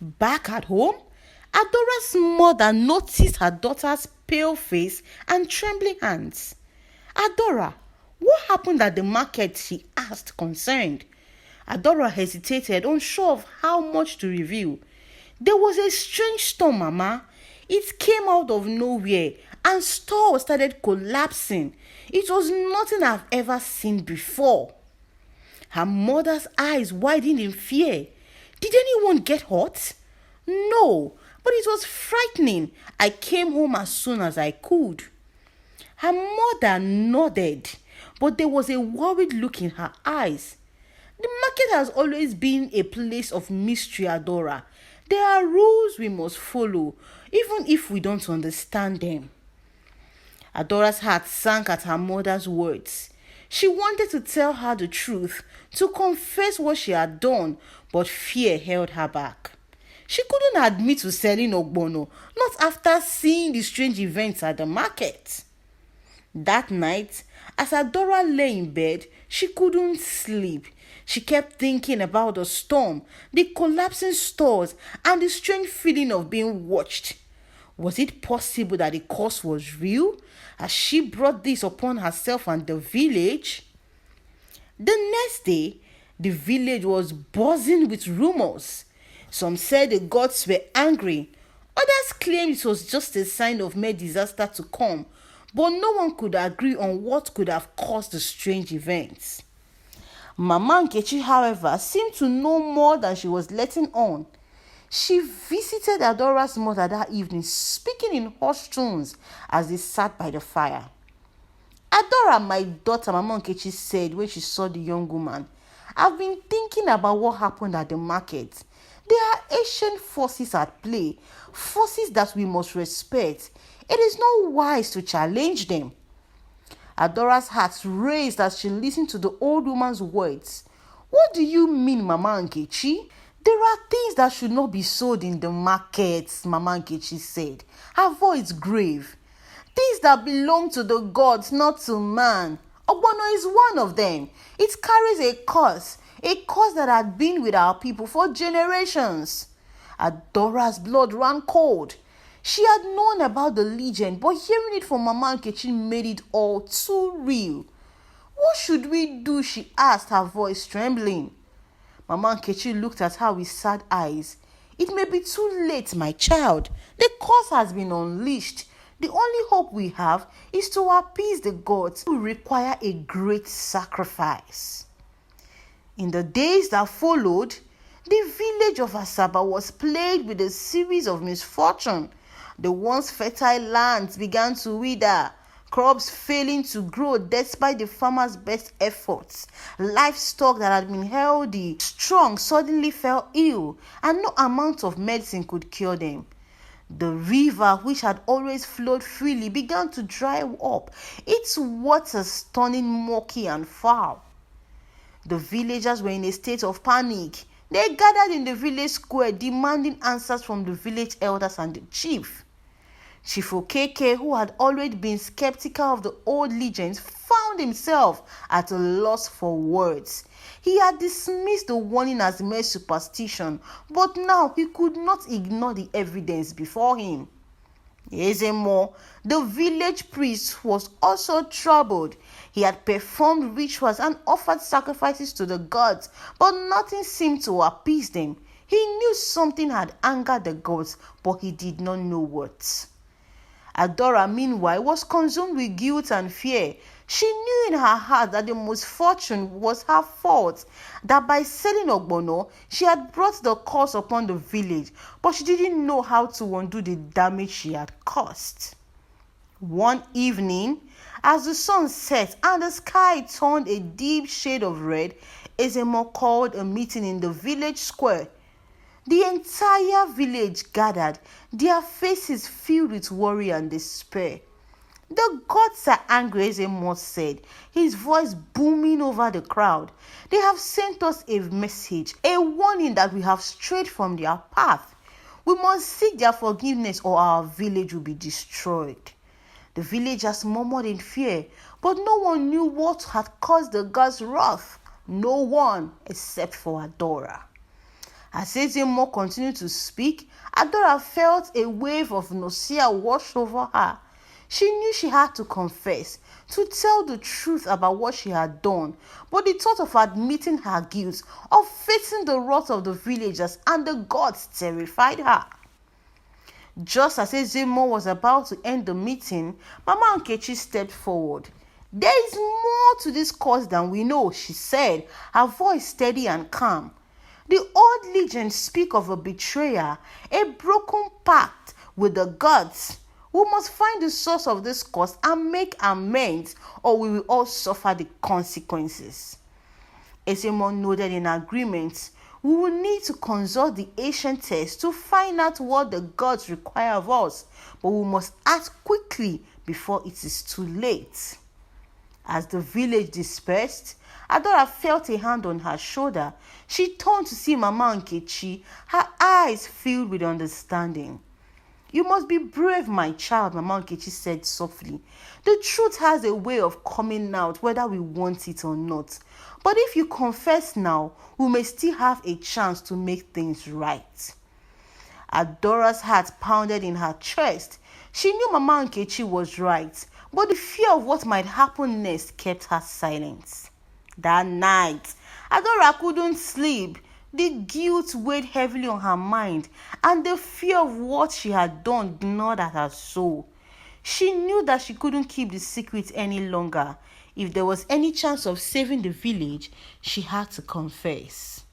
Back at home, Adora's mother noticed her daughter's pale face and trembling hands. Adora, what happened at the market? She asked, concerned. Adora hesitated, unsure of how much to reveal. There was a strange storm, Mama. It came out of nowhere and stores started collapsing. It was nothing I've ever seen before. Her mother's eyes widened in fear. Did anyone get hurt? No, but it was frightening. I came home as soon as I could. Her mother nodded, but there was a worried look in her eyes. The market has always been a place of mystery, Adora. There are rules we must follow, even if we don't understand them. Adora's heart sank at her mother's words. She wanted to tell her the truth, to confess what she had done, but fear held her back. She couldn't admit to selling Ogbono, not after seeing the strange events at the market. That night, as Adora lay in bed, she couldn't sleep. She kept thinking about the storm, the collapsing stores, and the strange feeling of being watched. Was it possible that the curse was real? As she brought this upon herself and the village? The next day, the village was buzzing with rumors. Some said the gods were angry. Others claimed it was just a sign of mere disaster to come. But no one could agree on what could have caused the strange events. Mama Nkechi, however, seemed to know more than she was letting on. She visited Adora's mother that evening, speaking in hushed tones as they sat by the fire. Adora, my daughter, Mama Nkechi said when she saw the young woman, I've been thinking about what happened at the market. There are ancient forces at play, forces that we must respect. It is not wise to challenge them. Adora's heart raised as she listened to the old woman's words. What do you mean, Mama Nkechi? There are things that should not be sold in the markets, Mama Nkechi said, her voice grave. Things that belong to the gods, not to man. Ogbono is one of them. It carries a curse that had been with our people for generations. Adora's blood ran cold. She had known about the legend, but hearing it from Mama Nkechi made it all too real. What should we do? She asked, her voice trembling. Mama Nkechi looked at her with sad eyes. It may be too late, my child. The curse has been unleashed. The only hope we have is to appease the gods, who require a great sacrifice. In the days that followed, the village of Asaba was plagued with a series of misfortune. The once fertile lands began to wither, crops failing to grow despite the farmers' best efforts. Livestock that had been healthy, strong, suddenly fell ill, and no amount of medicine could cure them. The river, which had always flowed freely, began to dry up, its waters turning murky and foul. The villagers were in a state of panic. They gathered in the village square, demanding answers from the village elders and the chief. Chief Okeke, who had always been skeptical of the old legends, found himself at a loss for words. He had dismissed the warning as mere superstition, but now he could not ignore the evidence before him. Ezemo, the village priest, was also troubled. He had performed rituals and offered sacrifices to the gods, but nothing seemed to appease them. He knew something had angered the gods, but he did not know what. Adora, meanwhile, was consumed with guilt and fear. She knew in her heart that the misfortune was her fault, that by selling Ogbono, she had brought the curse upon the village, but she didn't know how to undo the damage she had caused. One evening, as the sun set and the sky turned a deep shade of red, Ezemo called a meeting in the village square. The entire village gathered, their faces filled with worry and despair. The gods are angry, Ezemo said, his voice booming over the crowd. They have sent us a message, a warning that we have strayed from their path. We must seek their forgiveness or our village will be destroyed. The villagers murmured in fear, but no one knew what had caused the gods' wrath. No one except for Adora. As Ezemo continued to speak, Adora felt a wave of nausea wash over her. She knew she had to confess, to tell the truth about what she had done, but the thought of admitting her guilt, of facing the wrath of the villagers and the gods terrified her. Just as Ezemo was about to end the meeting, Mama Nkechi stepped forward. "There is more to this cause than we know," she said, her voice steady and calm. "The old legends speak of a betrayer, a broken pact with the gods. We must find the source of this cause and make amends, or we will all suffer the consequences." Ezemo nodded in agreement. "We will need to consult the ancient text to find out what the gods require of us, but we must act quickly before it is too late." As the village dispersed, Adora felt a hand on her shoulder. She turned to see Mama Nkechi, her eyes filled with understanding. "You must be brave, my child," Mama Nkechi said softly. "The truth has a way of coming out whether we want it or not. But if you confess now, we may still have a chance to make things right." Adora's heart pounded in her chest. She knew Mama Nkechi was right, but the fear of what might happen next kept her silent. That night, Adora couldn't sleep. The guilt weighed heavily on her mind, and the fear of what she had done gnawed at her soul. She knew that she couldn't keep the secret any longer. If there was any chance of saving the village, she had to confess.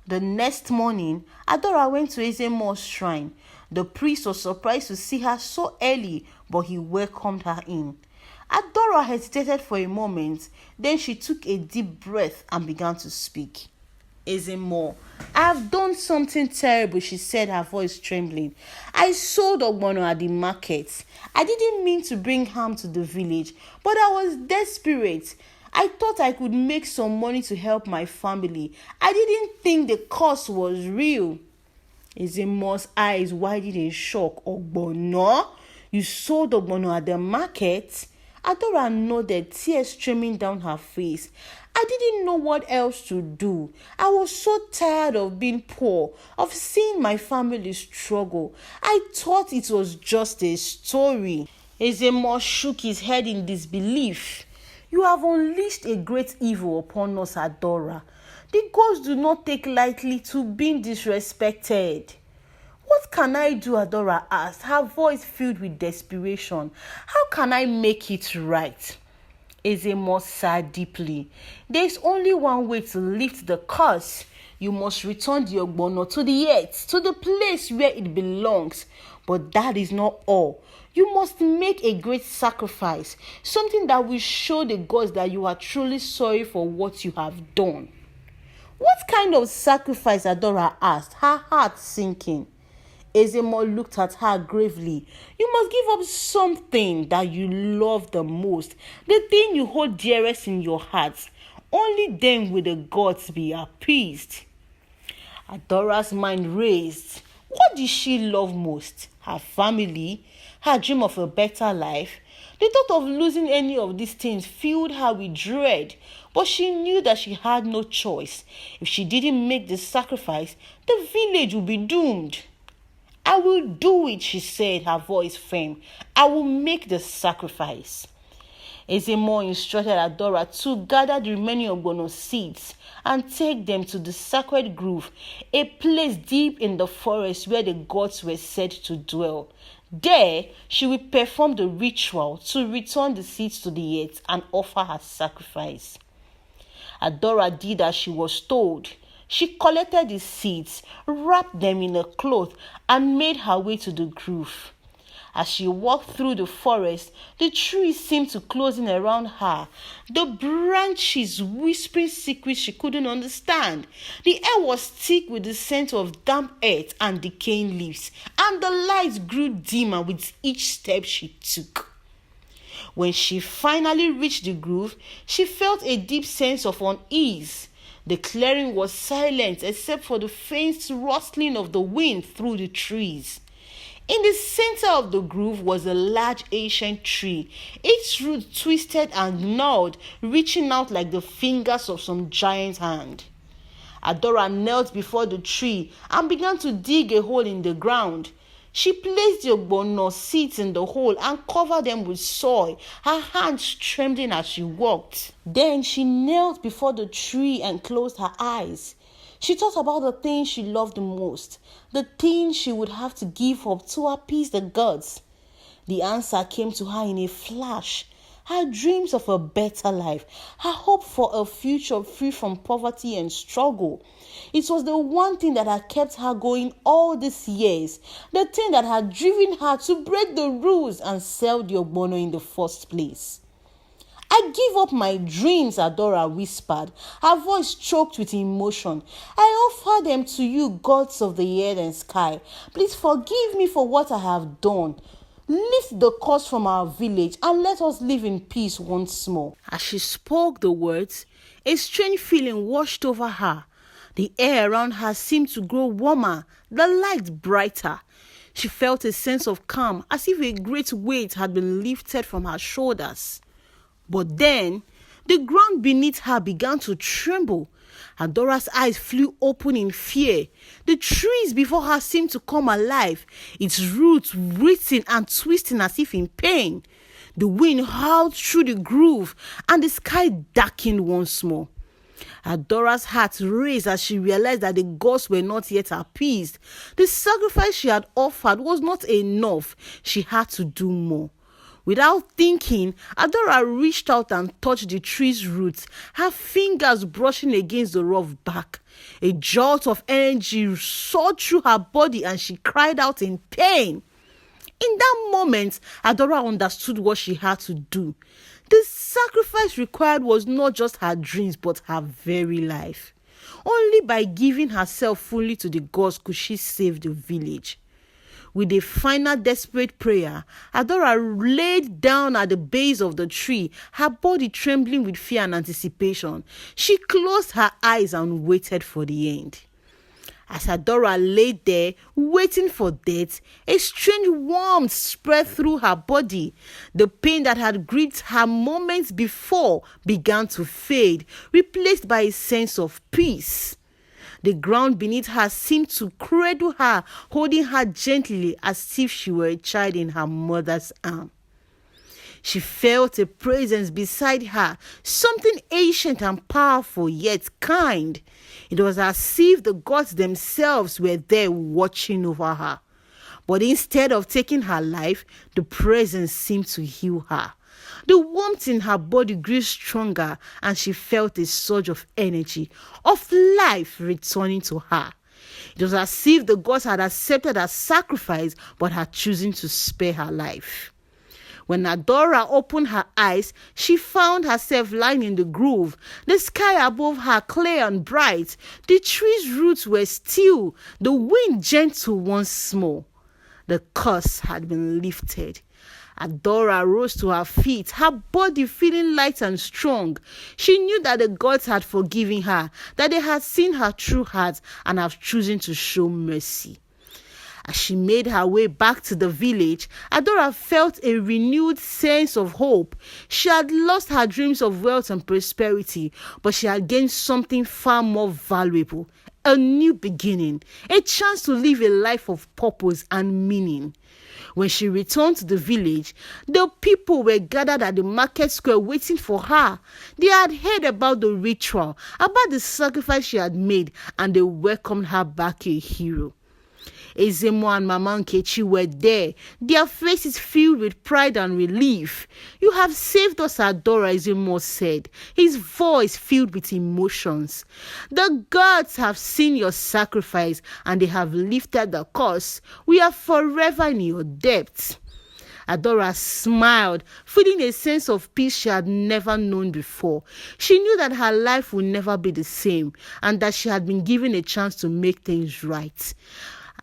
The next morning, Adora went to Ezemo's shrine. The priest was surprised to see her so early, but he welcomed her in. Adora hesitated for a moment, then she took a deep breath and began to speak. "Ezemo, I have done something terrible," she said, her voice trembling. "I sold Ogbono at the market. I didn't mean to bring harm to the village, but I was desperate. I thought I could make some money to help my family. I didn't think the cost was real." Ezemo's eyes widened in shock. "Ogbono? You sold Ogbono at the market?" Adora nodded, tears streaming down her face. "I didn't know what else to do. I was so tired of being poor, of seeing my family struggle. I thought it was just a story." Ezemo shook his head in disbelief. "You have unleashed a great evil upon us, Adora. The gods do not take lightly to being disrespected." "What can I do?" Adora asked, her voice filled with desperation. "How can I make it right?" Ezemo sighed deeply. "There is only one way to lift the curse. You must return the Ogbono to the earth, to the place where it belongs. But that is not all. You must make a great sacrifice, something that will show the gods that you are truly sorry for what you have done." "What kind of sacrifice?" Adora asked, her heart sinking. Ezemo looked at her gravely. "You must give up something that you love the most, the thing you hold dearest in your heart. Only then will the gods be appeased." Adora's mind raced. What did she love most? Her family? Her dream of a better life? The thought of losing any of these things filled her with dread, but she knew that she had no choice. If she didn't make the sacrifice, the village would be doomed. "I will do it," she said, her voice firm. "I will make the sacrifice." Ezemo instructed Adora to gather the remaining Ogbono seeds and take them to the sacred grove, a place deep in the forest where the gods were said to dwell. There, she will perform the ritual to return the seeds to the earth and offer her sacrifice. Adora did as she was told. She collected the seeds, wrapped them in a cloth, and made her way to the grove. As she walked through the forest, the trees seemed to close in around her, the branches whispering secrets she couldn't understand. The air was thick with the scent of damp earth and decaying leaves, and the lights grew dimmer with each step she took. When she finally reached the grove, she felt a deep sense of unease. The clearing was silent except for the faint rustling of the wind through the trees. In the center of the grove was a large ancient tree, its roots twisted and gnarled, reaching out like the fingers of some giant hand. Adora knelt before the tree and began to dig a hole in the ground. She placed the ogbono seeds in the hole and covered them with soil, her hands trembling as she walked. Then she knelt before the tree and closed her eyes. She thought about the things she loved the most, the things she would have to give up to appease the gods. The answer came to her in a flash. Her dreams of a better life, her hope for a future free from poverty and struggle. It was the one thing that had kept her going all these years, the thing that had driven her to break the rules and sell the ogbono in the first place. I give up my dreams, Adora whispered, her voice choked with emotion. I offer them to you, gods of the earth and sky. Please forgive me for what I have done. Lift the curse from our village and let us live in peace once more. As she spoke the words, a strange feeling washed over her. The air around her seemed to grow warmer, the light brighter. She felt a sense of calm, as if a great weight had been lifted from her shoulders. But then, the ground beneath her began to tremble. Adora's eyes flew open in fear. The trees before her seemed to come alive, its roots writhing and twisting as if in pain. The wind howled through the groove, and the sky darkened once more. Adora's heart raced as she realized that the gods were not yet appeased. The sacrifice she had offered was not enough. She had to do more. Without thinking, Adora reached out and touched the tree's roots, her fingers brushing against the rough bark. A jolt of energy soared through her body and she cried out in pain. In that moment, Adora understood what she had to do. The sacrifice required was not just her dreams but her very life. Only by giving herself fully to the gods could she save the village. With a final desperate prayer, Adora laid down at the base of the tree, her body trembling with fear and anticipation. She closed her eyes and waited for the end. As Adora lay there, waiting for death, a strange warmth spread through her body. The pain that had gripped her moments before began to fade, replaced by a sense of peace. The ground beneath her seemed to cradle her, holding her gently as if she were a child in her mother's arm. She felt a presence beside her, something ancient and powerful yet kind. It was as if the gods themselves were there watching over her. But instead of taking her life, the presence seemed to heal her. The warmth in her body grew stronger and she felt a surge of energy, of life returning to her. It was as if the gods had accepted her sacrifice but had chosen to spare her life. When Adora opened her eyes, she found herself lying in the grove, the sky above her clear and bright. The tree's roots were still, the wind gentle once more. The curse had been lifted. Adora rose to her feet, her body feeling light and strong. She knew that the gods had forgiven her, that they had seen her true heart and have chosen to show mercy. As she made her way back to the village, Adora felt a renewed sense of hope. She had lost her dreams of wealth and prosperity, but she had gained something far more valuable, a new beginning, a chance to live a life of purpose and meaning. When she returned to the village, the people were gathered at the market square waiting for her. They had heard about the ritual, about the sacrifice she had made, and they welcomed her back a hero. Ezemo and Mama Nkechi were there, their faces filled with pride and relief. "You have saved us, Adora," Ezemo said, his voice filled with emotions. "The gods have seen your sacrifice and they have lifted the curse. We are forever in your debt." Adora smiled, feeling a sense of peace she had never known before. She knew that her life would never be the same and that she had been given a chance to make things right.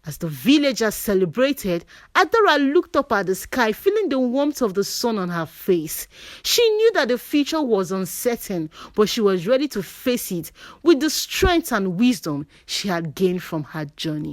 As the villagers celebrated, Adora looked up at the sky, feeling the warmth of the sun on her face. She knew that the future was uncertain, but she was ready to face it with the strength and wisdom she had gained from her journey.